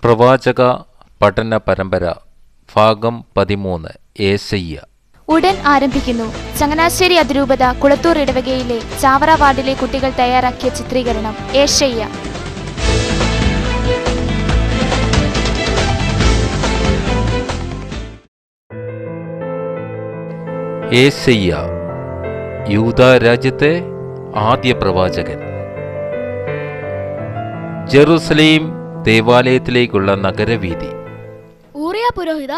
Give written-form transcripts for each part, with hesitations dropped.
പ്രവാചക പഠന പരമ്പര ഭാഗം 13 ഏശയ്യ. ഉടൻ ആരംഭിക്കുന്നു. ചങ്ങനാശ്ശേരി അതിരൂപത കുളത്തൂർ ഇടവകയിലെ ചാവറ വാർഡിലെ കുട്ടികൾ തയ്യാറാക്കിയ ചിത്രീകരണം. ഏശയ്യ. ഏശയ്യ യൂദാ രാജ്യത്തെ ആദ്യ പ്രവാചകൻ. ജെറുസലേം ദേവാലയത്തിലേക്കുള്ള നഗരവീതി. ഊറിയ പുരോഹിത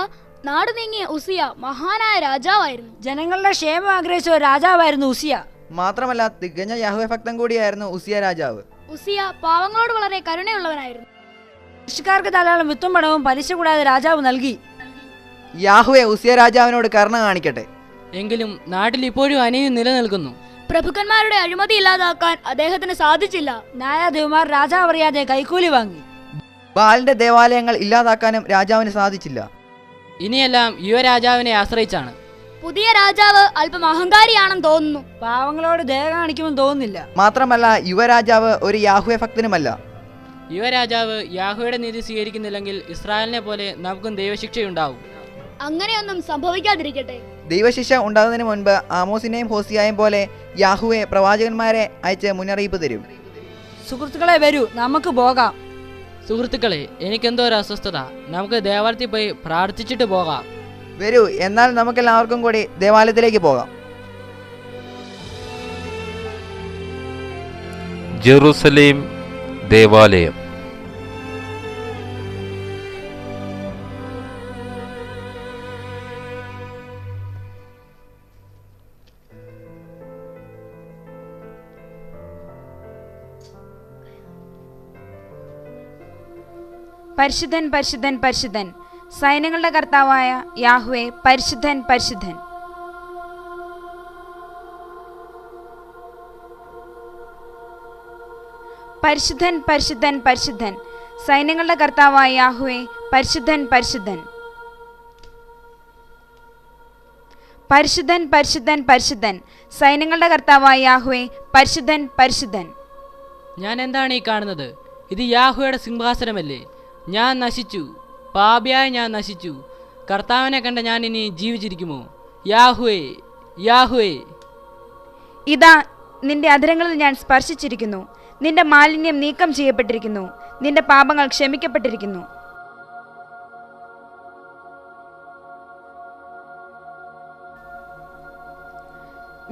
നാട് നീങ്ങിയ ഉസിയ മഹാനായ രാജാവായിരുന്നു. ജനങ്ങളുടെ ക്ഷേമം ആഗ്രഹിച്ച ഒരു രാജാവായിരുന്നു ഉസിയ. മാത്രമല്ല തികഞ്ഞ യഹോവ ഭക്തൻ കൂടിയായിരുന്നു ഉസിയ രാജാവ്. ഉസിയ പാവങ്ങളോട് വളരെ കരുണയുള്ളവനായിരുന്നു. കൃഷിക്കാർക്ക് ധാരാളം വിത്തും പണവും പലിശ കൂടാതെ രാജാവ് നൽകി. യാഹുവെ ഉസിയ രാജാവിനോട് കരുണ കാണിക്കട്ടെ. എങ്കിലും നാട്ടിൽ ഇപ്പോഴും അനീതി നിലനിൽക്കുന്നു. പ്രഭുക്കന്മാരുടെ അഴിമതി ഇല്ലാതാക്കാൻ അദ്ദേഹത്തിന് സാധിച്ചില്ല. ന്യായാധിപന്മാർ രാജാവ് അറിയാതെ കൈക്കൂലി വാങ്ങി. ബാലിന്റെ ദേവാലയങ്ങൾ ഇല്ലാതാക്കാനും രാജാവിന് സാധിച്ചില്ല. ഇനിയെല്ലാം യുവരാജാവിനെ ആശ്രയിച്ചാണ്. പുതിയ രാജാവ് അല്പം അഹങ്കാരിയാണെന്ന് തോന്നുന്നു. പാവങ്ങളോട് ദയ കാണിക്കുമെന്ന് തോന്നുന്നില്ല. മാത്രമല്ല യുവരാജാവ് ഒരു യാഹുവെ ഭക്തനുമല്ല. യുവരാജാവ് യാഹോയുടെ നീതി സ്വീകരിക്കുന്നില്ലെങ്കിൽ ഇസ്രായേലിനെ പോലെ നമുക്കും ദൈവശിക്ഷയുണ്ടാവും. അങ്ങനെയൊന്നും സംഭവിക്കാതിരിക്കട്ടെ. ദൈവശിക്ഷ ഉണ്ടാകുന്നതിന് മുൻപ് ആമോസിനെയും ഹോസിയായും പോലെ യാഹുവെ പ്രവാചകന്മാരെ അയച്ച് മുന്നറിയിപ്പ് തരും. സുഹൃത്തുക്കളെ വരൂ, നമുക്ക് പോകാം. സുഹൃത്തുക്കളെ, എനിക്കെന്തോ ഒരു അസ്വസ്ഥത. നമുക്ക് ദേവാലയത്തിൽ പോയി പ്രാർത്ഥിച്ചിട്ട് പോകാം. വരൂ, എന്നാൽ നമുക്കെല്ലാവർക്കും കൂടി ദേവാലയത്തിലേക്ക് പോകാം. ജെറുസലേം ദേവാലയം. പരിശുദ്ധൻ പരിശുദ്ധൻ പരിശുദ്ധൻ, സൈന്യങ്ങളുടെ കർത്താവായ യാഹ്വേ പരിശുദ്ധൻ പരിശുദ്ധൻ. പരിശുദ്ധൻ പരിശുദ്ധൻ പരിശുദ്ധൻ, സൈന്യങ്ങളുടെ കർത്താവായ യാഹ്വേ പരിശുദ്ധൻ പരിശുദ്ധൻ. പരിശുദ്ധൻ പരിശുദ്ധൻ പരിശുദ്ധൻ, സൈന്യങ്ങളുടെ കർത്താവായ യാഹ്വേ പരിശുദ്ധൻ പരിശുദ്ധൻ. ഞാൻ എന്താണ് ഈ കാണുന്നത്? ഇത് യാഹോയുടെ സിംഹാസനമല്ലേ? ഞാൻ നശിച്ചു, പാപിയായ ഞാൻ നശിച്ചു. കർത്താവിനെ കണ്ട ഞാൻ ഇനി ജീവിച്ചിരിക്കുമോ? യാഹുവേ, യാഹുവേ. ഇതാ നിന്റെ അധരങ്ങളിൽ ഞാൻ സ്പർശിച്ചിരിക്കുന്നു. നിന്റെ മാലിന്യം നീക്കം ചെയ്യപ്പെട്ടിരിക്കുന്നു. നിന്റെ പാപങ്ങൾ ക്ഷമിക്കപ്പെട്ടിരിക്കുന്നു.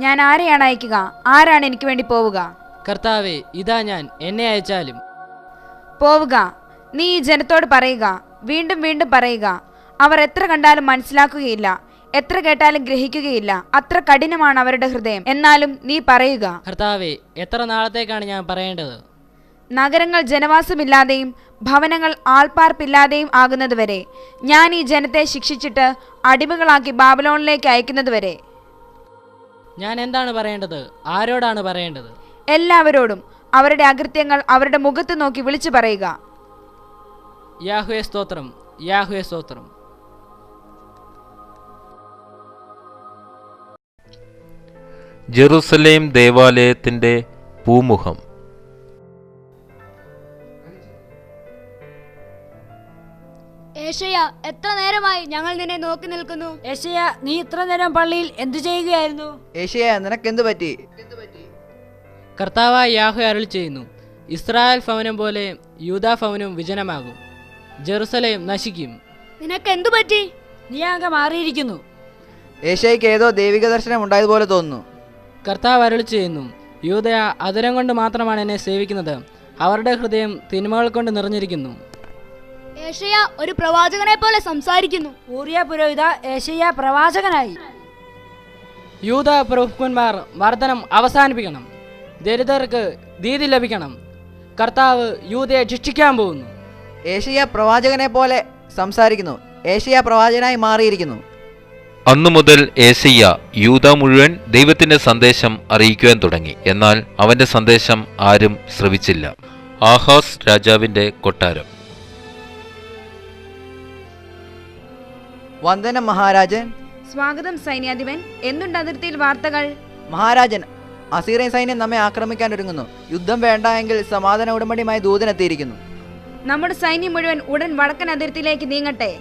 ഞാൻ ആരെയാണ് അയക്കുക? ആരാണ് എനിക്ക് വേണ്ടി പോവുക? കർത്താവേ, ഇതാ ഞാൻ, എന്നെ അയച്ചാലും. പോവുക. നീ ഈ ജനത്തോട് പറയുക, വീണ്ടും വീണ്ടും പറയുക. അവർ എത്ര കണ്ടാലും മനസ്സിലാക്കുകയില്ല, എത്ര കേട്ടാലും ഗ്രഹിക്കുകയില്ല. അത്ര കഠിനമാണ് അവരുടെ ഹൃദയം. എന്നാലും നീ പറയുക. കർത്താവേ, എത്ര നാളത്തേക്കാണ് ഞാൻ പറയേണ്ടത്? നഗരങ്ങൾ ജനവാസമില്ലാതെയും ഭവനങ്ങൾ ആൾപ്പാർപ്പില്ലാതെയും ആകുന്നതുവരെ, ഞാൻ ഈ ജനത്തെ ശിക്ഷിച്ചിട്ട് അടിമകളാക്കി ബാബിലോണിലേക്ക് അയക്കുന്നതുവരെ. ഞാൻ എന്താണ് പറയേണ്ടത്? ആരോടാണ് പറയേണ്ടത്? എല്ലാവരോടും അവരുടെ അകൃത്യങ്ങൾ അവരുടെ മുഖത്ത് നോക്കി വിളിച്ചു പറയുക. യാഹുവേ സ്തോത്രം, യാഹുവേ സ്തോത്രം. ജെറുസലേം ദേവാലയത്തിന്റെ പൂമുഖം. ഏശയ്യ, എത്ര നേരമായി ഞങ്ങൾ നിന്നെ നോക്കി നിൽക്കുന്നു. യേശയ്യ, നീ ഇത്ര നേരം പള്ളിയിൽ എന്തു ചെയ്യുകയായിരുന്നു? ഏശയ്യ, നിനക്കെന്ത് പറ്റി? കർത്താവായ യാഹോവ അരുളി ചെയ്യുന്നു, ഇസ്രായേൽ ഭവനം പോലെ യൂദാ ഭവനം വിജനമാകും, ജെറുസലേം നശിക്കും. നിനക്കെന്തു പറ്റി? നീ ആകെ മാറിയിരിക്കുന്നു. ഏശയ്യക്ക് ഏതോ ദൈവിക ദർശനം ഉണ്ടായതുപോലെ തോന്നുന്നു. കർത്താവ് അരുളി ചെയ്യുന്നു, യൂദ അധരം കൊണ്ട് മാത്രമാണ് എന്നെ സേവിക്കുന്നത്. അവരുടെ ഹൃദയം തിന്മകൾ കൊണ്ട് നിറഞ്ഞിരിക്കുന്നു. ഏശയ്യ ഒരു പ്രവാചകനെ പോലെ സംസാരിക്കുന്നു. ഊറിയ പുരോഹിത യേശയ്യ പ്രവാചകനായി. യൂദ പ്രഭുക്കന്മാർ മർദ്ദനം അവസാനിപ്പിക്കണം. ദരിദ്രർക്ക് നീതി ലഭിക്കണം. കർത്താവ് യൂദയെ ശിക്ഷിക്കാൻ പോകുന്നു. ഏശയ്യ പ്രവാചകനെ പോലെ സംസാരിക്കുന്നു. ഏശയ്യ പ്രവാചകനായി മാറിയിരിക്കുന്നു. അന്നു മുതൽ ഏശയ്യ യൂദാ മുഴുവൻ ദൈവത്തിന്റെ സന്ദേശം അറിയിക്കുവാൻ തുടങ്ങി. എന്നാൽ അവന്റെ സന്ദേശം ആരും ശ്രവിച്ചില്ല. ആഹാസ് രാജാവിന്റെ കൊട്ടാരം. വന്ദനം മഹാരാജൻ. സ്വാഗതം സൈന്യാധിപൻ. എന്തുണ്ട് അതിർത്തിയിൽ വാർത്തകൾ? മഹാരാജൻ, അസീറിയൻ സൈന്യം നമ്മെ ആക്രമിക്കാൻ ഒരുങ്ങുന്നു. യുദ്ധം വേണ്ട എങ്കിൽ സമാധാന ഉടമ്പടിയുമായി ദൂതനെത്തിയിരിക്കുന്നു. നമ്മുടെ സൈന്യം മുഴുവൻ ഉടൻ വടക്കൻ അതിർത്തിയിലേക്ക് നീങ്ങട്ടെ.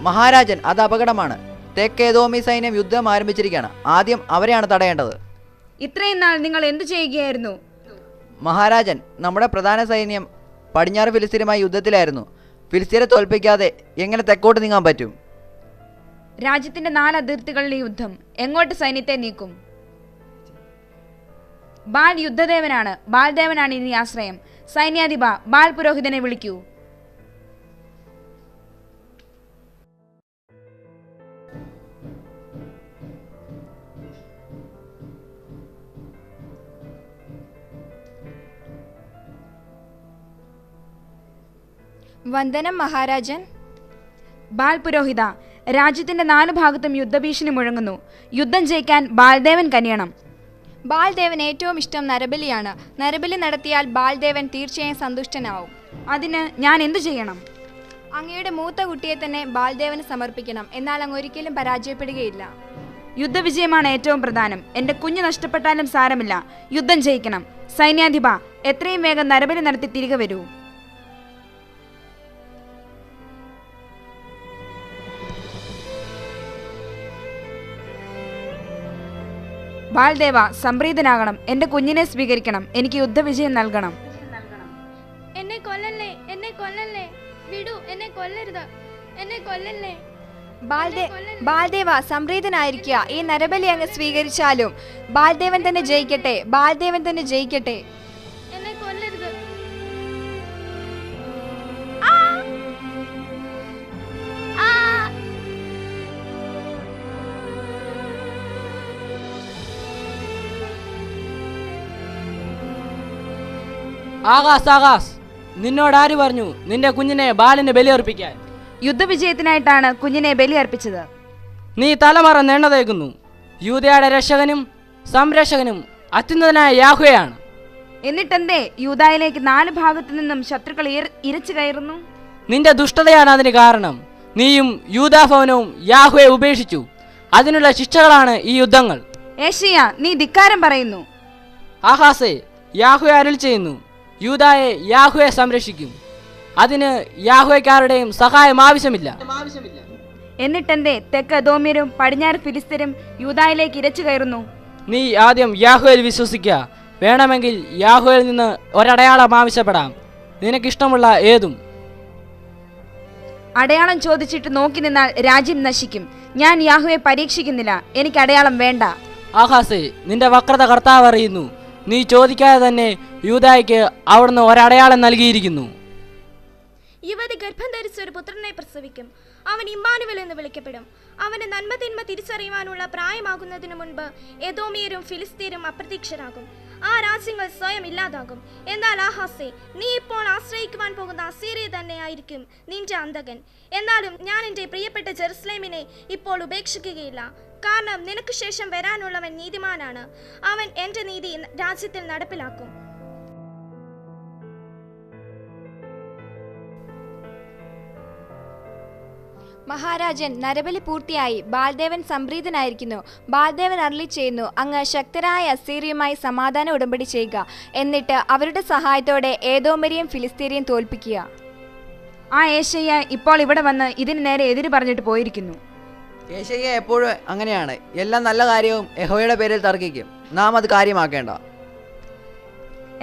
മഹാരാജൻ, അത് അപകടമാണ്. തെക്കേതോമി സൈന്യം യുദ്ധം ആരംഭിച്ചിരിക്കുകയാണ്. ആദ്യം അവരെയാണ് തടയേണ്ടത്. ഇത്രയും നാൾ നിങ്ങൾ എന്തു ചെയ്യുകയായിരുന്നു? മഹാരാജൻ, നമ്മുടെ പ്രധാന സൈന്യം പടിഞ്ഞാറ് ഫിലിസ്തീനുമായി യുദ്ധത്തിലായിരുന്നു. ഫിലിസ്തീനെ തോൽപ്പിക്കാതെ എങ്ങനെ തെക്കോട്ട് നീങ്ങാൻ പറ്റും? രാജ്യത്തിന്റെ 4 അതിർത്തികളിലെ യുദ്ധം എങ്ങോട്ട് സൈന്യത്തെ നീക്കും? ബാൽ യുദ്ധദേവനാണ്. ബാൽദേവനാണ് ഇനി ആശ്രയം. സൈന്യാധിപ, ബാൽ പുരോഹിതനെ വിളിക്കൂ. വന്ദനം മഹാരാജൻ. ബാൽ പുരോഹിത, രാജ്യത്തിന്റെ 4 ഭാഗത്തും യുദ്ധഭീഷണി മുഴങ്ങുന്നു. യുദ്ധം ജയിക്കാൻ ബാൽദേവൻ കനിയണം. ബാൽദേവൻ ഏറ്റവും ഇഷ്ടം നരബലിയാണ്. നരബലി നടത്തിയാൽ ബാൽദേവൻ തീർച്ചയായും സന്തുഷ്ടനാവും. അതിന് ഞാൻ എന്തു ചെയ്യണം? അങ്ങയുടെ മൂത്ത കുട്ടിയെ തന്നെ ബാൽദേവന് സമർപ്പിക്കണം. എന്നാൽ അങ്ങ് ഒരിക്കലും പരാജയപ്പെടുകയില്ല. യുദ്ധവിജയമാണ് ഏറ്റവും പ്രധാനം. എന്റെ കുഞ്ഞ് നഷ്ടപ്പെട്ടാലും സാരമില്ല. യുദ്ധം ജയിക്കണം. സൈന്യാധിപ, എത്രയും വേഗം നരബലി നടത്തി തിരികെ വരൂ. ബാൽദേവ, സംപ്രീതനാകണം. എന്റെ കുഞ്ഞിനെ സ്വീകരിക്കണം. എനിക്ക് യുദ്ധവിജയം നൽകണം. എന്നെ കൊല്ലല്ലേ, എന്നെ കൊല്ലല്ലേ, വിടൂ, എന്നെ കൊല്ലരുത്, എന്നെ കൊല്ലല്ലേ. ബാൽദേവ, സംപ്രീതനായിരിക്കുക. ഈ നരബലി അങ്ങ് സ്വീകരിച്ചാലും ബാൽദേവൻ തന്നെ ജയിക്കട്ടെ. ബാൽദേവൻ തന്നെ ജയിക്കട്ടെ. എന്നെ കൊല്ലരുത്. ആകാശ്, ആകാശ്, നിന്നോട് ആര് പറഞ്ഞു നിന്റെ കുഞ്ഞിനെ ബാലിന് ബലിയർപ്പിക്കാൻ? യുദ്ധവിജയത്തിനായിട്ടാണ് കുഞ്ഞിനെ ബലിയർപ്പിച്ചത്. നീ തലമറന്ന് എണ്ണ തേക്കുന്നു. യൂദയുടെ രക്ഷകനും സംരക്ഷകനും അത്യുന്നതനായ യാഹ്വേയാണ്. എന്നിട്ടെന്തേ യൂദായിലേക്ക് 4 ഭാഗത്തു നിന്നും ശത്രുക്കൾ ഇരച്ചു കയറുന്നു? നിന്റെ ദുഷ്ടതയാണ് അതിന് കാരണം. നീയും യൂദാഭവനവും യാഹ്വയെ ഉപേക്ഷിച്ചു. അതിനുള്ള ശിക്ഷകളാണ് ഈ യുദ്ധങ്ങൾ. ഏഷ്യ, നീ ധിക്കാരം പറയുന്നു. ആഹാസേ, യാഹ്വെ അരുൾ ചെയ്യുന്നു, യൂദായെ യാഹ്വെ സംരക്ഷിക്കും. അതിന് യാഹ്വേക്കാരുടെയും സഹായം ആവശ്യമില്ല. എന്നിട്ടെന്തേ തെക്ക് എദോമ്യരും പടിഞ്ഞാറ് ഫിലിസ്തീനും യൂദായിലേക്ക് ഇരച്ചു കയറുന്നു? നീ ആദ്യം യാഹ്വേയിൽ വിശ്വസിക്കുക. വേണമെങ്കിൽ യാഹ്വേയിൽ നിന്ന് ഒരടയാളം ആവശ്യപ്പെടാം, നിനക്കിഷ്ടമുള്ള ഏതും. അടയാളം ചോദിച്ചിട്ട് നോക്കി നിന്നാൽ രാജ്യം നശിക്കും. ഞാൻ യാഹ്വയെ പരീക്ഷിക്കുന്നില്ല. എനിക്ക് അടയാളം വേണ്ട. ആഹാസേ, നിന്റെ വക്രത കർത്താവ് അറിയുന്നു. നീ ചോദിക്കാതെ തന്നെ യൂദായ്ക്ക് അവിടുന്ന് ഒരടയാളം നൽകിയിരിക്കുന്നു. യുവതി ഗർഭം ധരിച്ച ഒരു പുത്രനെ പ്രസവിക്കും. അവൻ ഇമ്മാനുവേൽ എന്ന് വിളിക്കപ്പെടും. അവന് നന്മ തിന്മ തിരിച്ചറിയുവാനുള്ള പ്രായമാകുന്നതിന് മുൻപ് എദോമിയരും ഫിലിസ്തീനും അപ്രത്യക്ഷരാകും. ആ രാജ്യങ്ങൾ സ്വയം ഇല്ലാതാകും. എന്നാൽ ആഹാസേ, നീ ഇപ്പോൾ ആശ്രയിക്കുവാൻ പോകുന്ന അസീറിയ തന്നെയായിരിക്കും നിന്റെ അന്തകൻ. എന്നാലും ഞാൻ എൻ്റെ പ്രിയപ്പെട്ട ജെറുസലേമിനെ ഇപ്പോൾ ഉപേക്ഷിക്കുകയില്ല. കാരണം നിനക്ക് ശേഷം വരാനുള്ളവൻ നീതിമാനാണ്. അവൻ എൻ്റെ നീതി രാജ്യത്തിൽ നടപ്പിലാക്കും. മഹാരാജൻ, നരബലി പൂർത്തിയായി. ബാൽദേവൻ സംപ്രീതനായിരിക്കുന്നു. ബാൽദേവൻ അരുളി ചെയ്യുന്നു, അങ്ങ് ശക്തരായ അസീറിയുമായി സമാധാന ഉടമ്പടി ചെയ്യുക. എന്നിട്ട് അവരുടെ സഹായത്തോടെ ഏദോമരെയും ഫിലിസ്തീനെയും തോൽപ്പിക്കുക. ആ ഏശയ്യ ഇപ്പോൾ ഇവിടെ വന്ന് ഇതിന് നേരെ എതിര് പറഞ്ഞിട്ട് പോയിരിക്കുന്നു. ഏശയ്യ എപ്പോഴും അങ്ങനെയാണ്. എല്ലാ നല്ല കാര്യവും യഹോവയുടെ പേരിൽ തർക്കിക്കും. നാം അത് കാര്യമാക്കേണ്ട.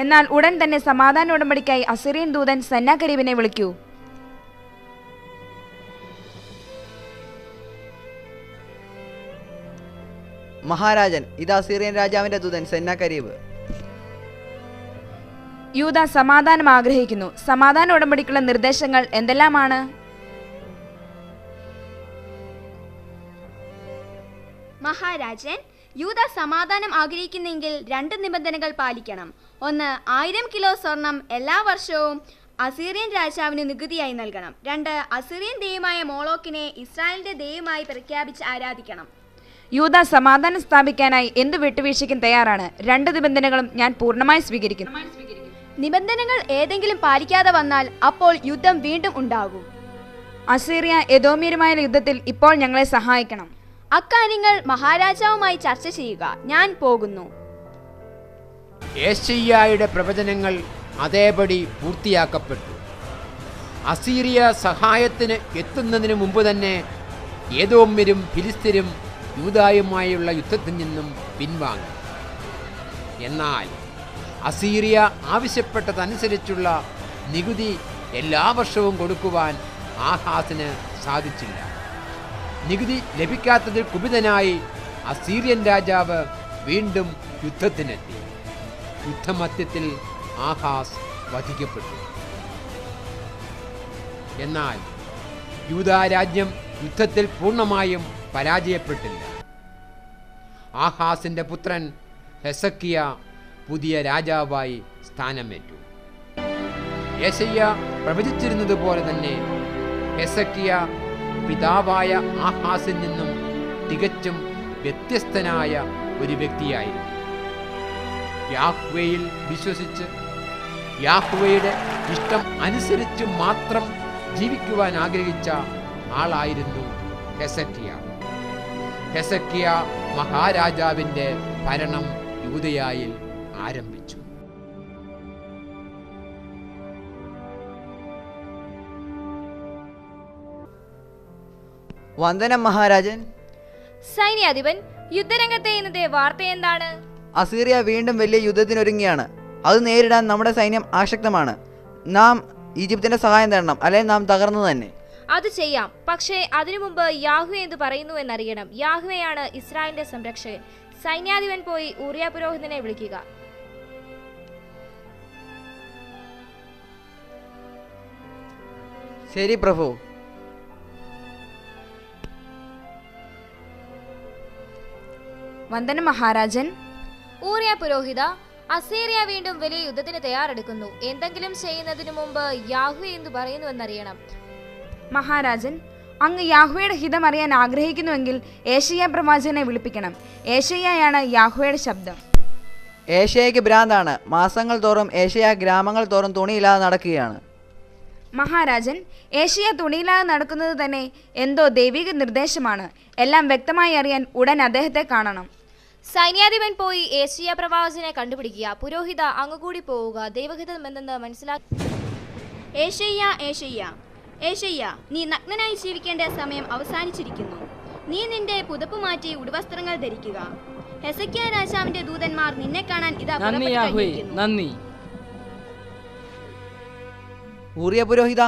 എന്നാൽ ഉടൻ തന്നെ സമാധാന ഉടമ്പടിക്കായി അസീറിയൻ ദൂതൻ സെന്നാകരീബിനെ വിളിക്കൂ. മഹാരാജൻ, ഇത് അസീറിയൻ രാജാവിന്റെ ദൂതൻ സെന്നാകരീബ്. യൂദ സമാധാനം ആഗ്രഹിക്കുന്നു. സമാധാന ഉടമ്പടിക്കുള്ള നിർദ്ദേശങ്ങൾ എന്തെല്ലാമാണ്? മഹാരാജൻ, യൂദ സമാധാനം ആഗ്രഹിക്കുന്നെങ്കിൽ 2 നിബന്ധനകൾ പാലിക്കണം. ഒന്ന്, 1000 കിലോ സ്വർണം എല്ലാ വർഷവും അസീറിയൻ രാജാവിന് നികുതിയായി നൽകണം. 2, അസീറിയൻ ദൈവമായ മോളോക്കിനെ ഇസ്രായേലിന്റെ ദൈവമായി പ്രഖ്യാപിച്ച് ആരാധിക്കണം. യൂദ സമാധാനം സ്ഥാപിക്കാനായി എന്ത് വിട്ടുവീഴ്ചയ്ക്കും തയ്യാറാണ്. 2 നിബന്ധനകളും ഞാൻ പൂർണ്ണമായി സ്വീകരിക്കുന്നു. നിബന്ധനകൾ ഏതെങ്കിലും പാലിക്കാതെ വന്നാൽ അപ്പോൾ യുദ്ധം വീണ്ടും ഉണ്ടാകും. അസീറിയ എദോമ്യരുമായുള്ള യുദ്ധത്തിൽ ഇപ്പോൾ ഞങ്ങളെ സഹായിക്കണം. അക്കാര്യങ്ങൾ മഹാരാജാവുമായി ചർച്ച ചെയ്യുക. ഞാൻ പോകുന്നു. ഏശയ്യായുടെ പ്രവചനങ്ങൾ അതേപടി പൂർത്തിയാക്കപ്പെട്ടു. അസീറിയ സഹായത്തിന് എത്തുന്നതിന് മുമ്പ് തന്നെ ഏദോമ്യരും ഫിലിസ്ത്യരും യൂദായുമായുള്ള യുദ്ധത്തിൽ നിന്നും പിൻവാങ്ങി. എന്നാൽ അസീറിയ ആവശ്യപ്പെട്ടതനുസരിച്ചുള്ള നികുതി എല്ലാ വർഷവും കൊടുക്കുവാൻ ആഹാസിന് സാധിച്ചില്ല. നികുതി ലഭിക്കാത്തതിൽ കുപിതനായി അസീറിയൻ രാജാവ് വീണ്ടും യുദ്ധത്തിനെത്തി. യുദ്ധമധ്യത്തിൽ ആഹാസ് വധിക്കപ്പെട്ടു. എന്നാൽ യൂദാ രാജ്യം യുദ്ധത്തിൽ പൂർണ്ണമായും പരാജയപ്പെട്ടില്ല. ആഹാസിന്റെ പുത്രൻ ഹെസക്കിയ പുതിയ രാജാവായി സ്ഥാനമേറ്റു. യെശയ്യ പ്രവചിച്ചിരുന്നതുപോലെ തന്നെ ഹെസക്കിയ പിതാവായ ആഹാസിൽ നിന്നും തികച്ചും വ്യത്യസ്തനായ ഒരു വ്യക്തിയായിരുന്നു. യാഹ്വേയിൽ വിശ്വസിച്ച് യാഹ്വേയുടെ ഇഷ്ടം അനുസരിച്ച് മാത്രം ജീവിക്കുവാൻ ആഗ്രഹിച്ച ആളായിരുന്നു ഹെസക്കിയ. ഹെസക്കിയ മഹാരാജാവിൻ്റെ ഭരണം യൂദയായിൽ ആരംഭിച്ചു. വന്ദനം മഹാരാജൻ. സൈന്യാധിപൻ, യുദ്ധരംഗത്തെ ഇന്നത്തെ വാർത്ത എന്താണ്? അസീറിയ വീണ്ടും വലിയ യുദ്ധത്തിനൊരുങ്ങിയാണ്. അത് നേരിടാൻ നമ്മുടെ സൈന്യം ആസക്തമാണ്. നാം ഈജിപ്തിന്റെ സഹായം തേടണം, അല്ലെങ്കിൽ നാം തകർന്നു തന്നെ. അത് ചെയ്യാം, പക്ഷേ അതിനു മുമ്പ് യാഹ്വേ എന്ത് പറയുന്നു എന്നറിയണം. യാഹ്വേയാണ് ഇസ്രായേലിന്റെ സംരക്ഷകൻ. സൈന്യാധിപൻ പോയി ഊറിയ പുരോഹിതനെ വിളിക്കുക. ശരി പ്രഭു. വന്ദനം മഹാരാജൻ. ഊറിയ പുരോഹിത, അസീറിയ വീണ്ടും വലിയ യുദ്ധത്തിന് തയ്യാറെടുക്കുന്നു. എന്തെങ്കിലും ചെയ്യുന്നതിനു മുമ്പ് യാഹ്വേ എന്തു പറയുന്നു എന്നറിയണം. മഹാരാജൻ, അങ്ങ് യാഹ്വയുടെ ഹിതം അറിയാൻ ആഗ്രഹിക്കുന്നുവെങ്കിൽ ഏശയ്യ പ്രവാചകനെ വിളിപ്പിക്കണം. ഏശയ്യയാണ് യാഹ്വയുടെ ശബ്ദം. ഏശയ്യയ്ക്ക് ഭ്രാന്താണ്. മാസങ്ങൾ തോറും ഏശയ്യ ഗ്രാമങ്ങൾ തോറും തുണിയില്ലാതെ നടക്കുകയാണ്. മഹാരാജൻ, ഏശയ്യ തുണിയില്ലാതെ നടക്കുന്നത് തന്നെ എന്തോ ദൈവിക നിർദ്ദേശമാണ്. എല്ലാം വ്യക്തമായി അറിയാൻ ഉടൻ അദ്ദേഹത്തെ കാണണം. സൈന്യാധിപൻ പോയി ഏശയ്യ പ്രവാചകനെ കണ്ടുപിടിക്കുക. പുരോഹിത, അങ്ങുകൂടി പോവുക. ദൈവഹിതം എന്തെന്ന് മനസ്സിലാക്കി. ഏശയ്യ, നീ നഗ്നനായി ജീവിക്കേണ്ട സമയം അവസാനിച്ചിരിക്കുന്നു. നീ നിന്റെ പുതപ്പ് മാറ്റി ഉടുവസ്ത്രങ്ങൾ ധരിക്കുക. ഹെസക്കിയ രാജാവിന്റെ ദൂതന്മാർ നിന്നെ കാണാൻ ഇതാ നന്ദി യാഹ്വേ, നന്ദി. ഊറിയ പുരോഹിത,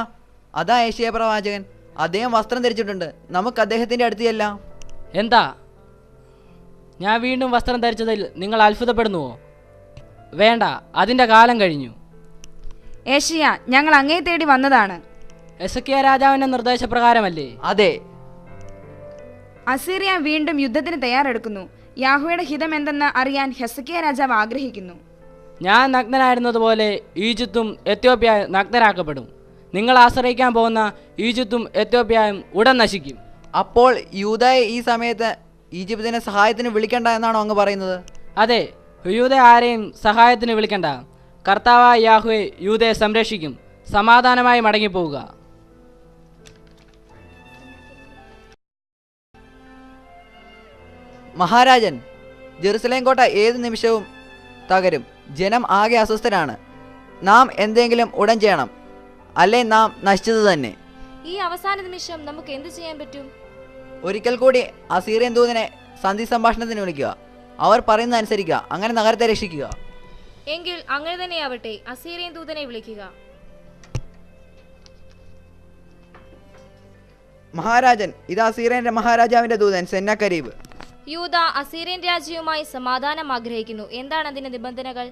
അതാ ഏശയ്യ പ്രവാചകൻ. അദ്ദേഹം വസ്ത്രം ധരിച്ചിട്ടുണ്ട്. നമുക്ക് അദ്ദേഹത്തിന്റെ അടുത്ത് ചെല്ലാം. എന്താ, ഞാൻ വീണ്ടും വസ്ത്രം ധരിച്ചതിൽ നിങ്ങൾ അത്ഭുതപ്പെടുന്നുവോ? വേണ്ട, അതിൻ്റെ കാലം കഴിഞ്ഞു. ഏശയ്യ, ഞങ്ങൾ അങ്ങേ തേടി വന്നതാണ്. ഹെസക്കിയ രാജാവിന്റെ നിർദ്ദേശപ്രകാരമല്ലേ? അതെ. അസീറിയ വീണ്ടും യുദ്ധത്തിന് തയ്യാറെടുക്കുന്നു. യാഹ്വയുടെ ഹിതം എന്തെന്ന് അറിയാൻ ഹെസക്കിയ രാജാവ് ആഗ്രഹിക്കുന്നു. ഞാൻ നഗ്നനായിരുന്നതുപോലെ ഈജിപ്തും എത്യോപ്യയും നഗ്നരാക്കപ്പെടും. നിങ്ങൾ ആശ്രയിക്കാൻ പോകുന്ന ഈജിപ്തും എത്യോപ്യയും ഉടൻ നശിക്കും. അപ്പോൾ യൂദയെ ഈ സമയത്ത് ഈജിപ്തിനെ സഹായത്തിന് വിളിക്കണ്ട എന്നാണോ അങ്ങ് പറയുന്നത്? അതെ, യൂദ ആരെയും സഹായത്തിന് വിളിക്കണ്ട. കർത്താവായ യാഹ്വേ യൂദയെ സംരക്ഷിക്കും. സമാധാനമായി മടങ്ങിപ്പോവുക. മഹാരാജൻ, ജെറുസലേം കോട്ട ഏത് നിമിഷവും തകരും. ജനം ആകെ അസ്വസ്ഥരാണ്. നാം എന്തെങ്കിലും ഉടൻ ചെയ്യണം, അല്ലേ നാം നശിച്ചത് തന്നെ. ഈ അവസാന നിമിഷം നമുക്ക് എന്ത് ചെയ്യാൻ പറ്റും? ഒരിക്കൽ കൂടി അസീറിയൻ ദൂതനെ സന്ധി സംഭാഷണത്തിന് വിളിക്കുക. അവർ പറയുന്നത് അനുസരിക്കുക. അങ്ങനെ നഗരത്തെ രക്ഷിക്കുക. എങ്കിൽ അങ്ങനെ തന്നെയാവട്ടെ. അസീറിയൻ ദൂതനെ വിളിക്കുക. മഹാരാജൻ, ഇത് അസീറിയന്റെ മഹാരാജാവിന്റെ ദൂതൻ സെന്നക്കരീബ്. യൂദ അസീറിയൻ രാജ്യവുമായി സമാധാനം ആഗ്രഹിക്കുന്നു. എന്താണ് അതിന്റെ നിബന്ധനകൾ?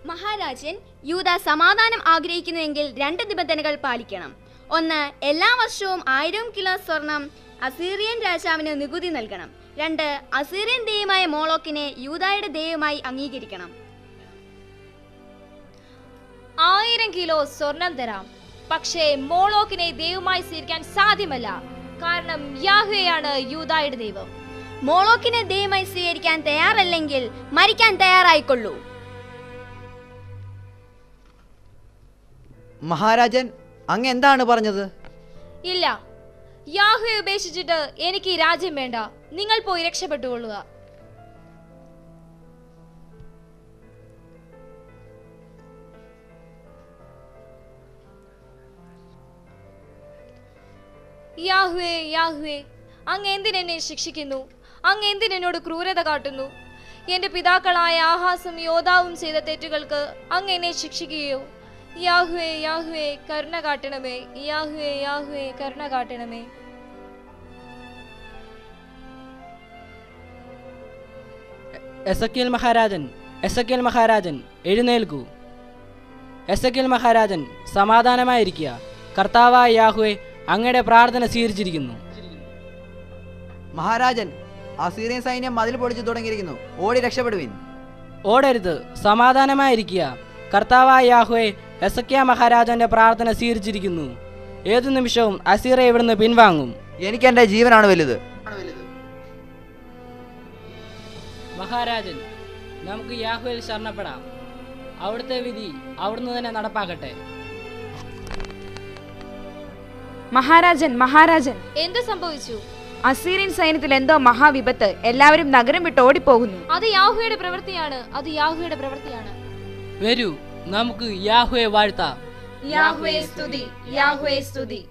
മഹാരാജൻ, യൂദ സമാധാനം ആഗ്രഹിക്കുന്നുവെങ്കിൽ 2 നിബന്ധനകൾ പാലിക്കണം. 1, എല്ലാ വർഷവും 1000 കിലോ സ്വർണം അസീറിയൻ രാജാവിന് നികുതി നൽകണം. 2, അസീറിയൻ ദൈവമായ മോളോക്കിനെ യൂദായുടെ ദൈവമായി അംഗീകരിക്കണം. 1000 കിലോ സ്വർണം തരാം, പക്ഷേ മോളോക്കിനെ ദൈവമായി സ്വീകരിക്കാൻ സാധ്യമല്ല. കാരണം യാഹ്വേയാണ് യൂദായുടെ ദൈവം. മോളോക്കിനെ ദൈവമായി സ്വീകരിക്കാൻ തയ്യാറല്ലെങ്കിൽ മരിക്കാൻ തയ്യാറായിക്കൊള്ളൂ. മഹാരാജൻ, അങ്ങ് എന്താണ് പറഞ്ഞത്? ഇല്ല, യാഹ്വേ ഉപേക്ഷിച്ചിട്ട് എനിക്ക് ഈ രാജ്യം വേണ്ട. നിങ്ങൾ പോയി രക്ഷപ്പെട്ടുകൊള്ളുക. യാഹ്വേ യാഹ്വേ, അങ്ങ് എന്തിനെന്നെ ശിക്ഷിക്കുന്നു? അങ്ങ് എന്തിനെന്നോട് ക്രൂരത കാട്ടുന്നു? എൻ്റെ പിതാക്കളായ ആഹാസും യോദ്ധാവും ചെയ്ത തെറ്റുകൾക്ക് അങ്ങ് എന്നെ ശിക്ഷിക്കുകയോ? യാഹ്വേ യാഹ്വേ, കരുണ കാട്ടണമേ. യാഹ്വേ യാഹ്വേ, കരുണ കാട്ടണമേ. എസക്കേൽ മഹാരാജൻ എഴുന്നേൽക്കൂ. എസക്കേൽ മഹാരാജൻ, സമാധാനമായിരിക്കുക. കർത്താവായ യാഹ്വേ അങ്ങയുടെ പ്രാർത്ഥന സ്വീകരിച്ചിരിക്കുന്നു. മഹാരാജൻ, അസീറിയൻ സൈന്യം മതിൽ പൊടിച്ചു തുടങ്ങിയിരിക്കുന്നു. ഓടി രക്ഷപ്പെടുവിൻ. ഓടരുത്, സമാധാനമായിരിക്കുക. കർത്താവായ യാഹ്വേ എസക്കിയ മഹാരാജന്റെ പ്രാർത്ഥന സ്വീകരിച്ചിരിക്കുന്നു. ഏതു നിമിഷവും അസീറിയ ഇവിടുന്ന് പിൻവാങ്ങും. എനിക്ക് എൻ്റെ ജീവനാണ് വലുത്. മഹാരാജൻ, നമുക്ക് യാഹ്വേയിൽ ശരണപ്പെടാം. അവിടുത്തെ വിധി അവിടുന്ന് തന്നെ നടപ്പാക്കട്ടെ. മഹാരാജൻ, എന്ത് സംഭവിച്ചു? അസീറിയൻ സൈന്യത്തിൽ എന്തോ മഹാവിപത്ത്. എല്ലാവരും നഗരം വിട്ട് ഓടിപ്പോകുന്നു. അത് യാഹ്വയുടെ പ്രവൃത്തിയാണ്. അത് യാഹ്വയുടെ പ്രവൃത്തിയാണ്. വരൂ, നമുക്ക് യാഹ്വയെ വാഴ്ത്താം. യാഹ്വേ സ്തുതി, യാഹ്വേ സ്തുതി.